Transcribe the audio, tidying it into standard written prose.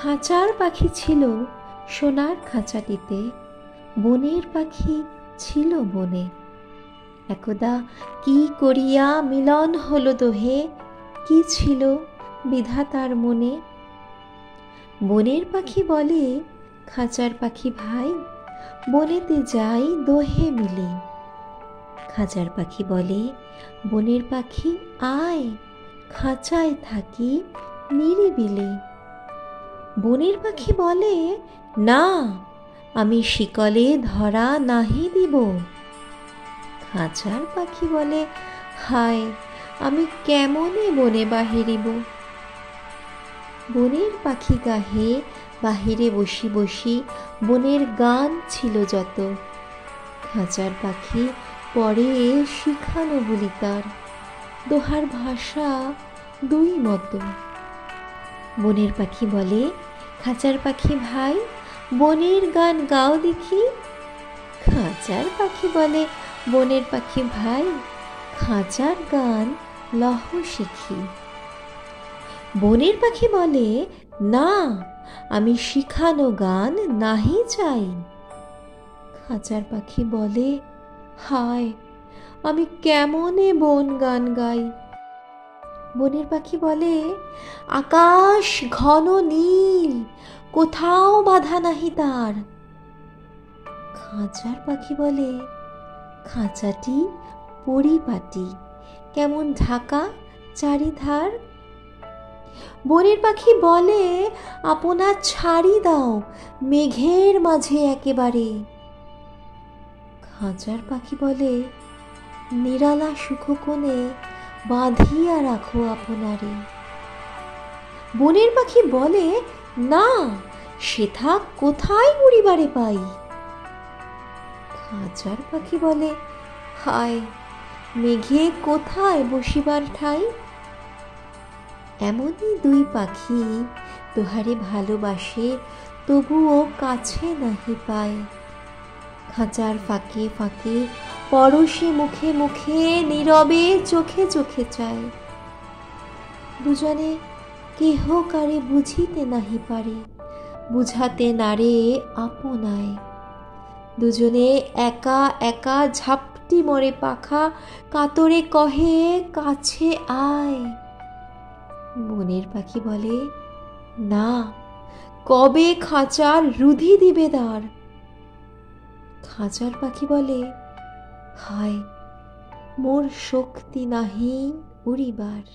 খাঁচার পাখি ছিল সোনার খাঁচাটিতে, বনের পাখি ছিল বনে। একদা কি করিয়া মিলন হলো দোহে, কি ছিল বিধাতার মনে। বনের পাখি বলে, খাঁচার পাখি ভাই, বনেতে যাই দোহে মিলে। খাঁচার পাখি বলে, বনের পাখি আয়, খাঁচায় থাকি নিরিবিলে। বনের পাখি বলে, না, আমি শিকলে ধরা নাহি দিব। খাঁচার পাখি বলে, হায়, আমি কেমনে বনে বাহিরিব। বনের পাখি গাহে বাহিরে বসি বসি বনের গান ছিল যত। খাঁচার পাখি পরে শিখানো বলি তার, দোহার ভাষা দুই মতো। বনের পাখি বলে, খাঁচার পাখি ভাই, বনের গান গাও দেখি। খাঁচার পাখি বলে, বনের পাখি ভাই, খাঁচার গান লহ শিখি। বনের পাখি বলে, না, আমি শিখানো গান নাহি চাই। খাঁচার পাখি বলে, হায়, আমি কেমনে বন গান গাই। বনের পাখি বলে, আকাশ ঘন নীল, কোথাও বাধা নাহি তার। খাঁচার পাখি বলে, খাঁচাটি পরিপাটি, কেমন ঢাকা চারিধার। বনের পাখি বলে, আপনার ছাড়ি দাও মেঘের মাঝে একেবারে। খাঁচার পাখি বলে, নিরালা সুখ কোণে বাঁধিয়া রাখো আপনারে। বনের পাখি বলে, না, সেথা কোথায় উড়িবারে পাই। খাঁচার পাখি বলে, হায়, মেঘে কোথায় বসিবার ঠাই। এমনই দুই পাখি তোহারে ভালোবাসে, তবুও কাছে নাহি পায়। খাঁচার ফাঁকে ফাঁকে পরশে মুখে মুখে নীরবে চোখে চোখে চায়। দুজনে কেহ কারে বুঝিতে নাহি পারে, বুঝাতে নারে আপনায়। দুজনে একা একা ঝাপটি মরে পাখা, কাতরে কহে কাছে আয়। বনের পাখি বলে, না, কবে খাঁচার রুধি দিবে দ্বার। খাঁচার পাখি বলে, হায়, মোর শক্তি নাহি উড়িবার।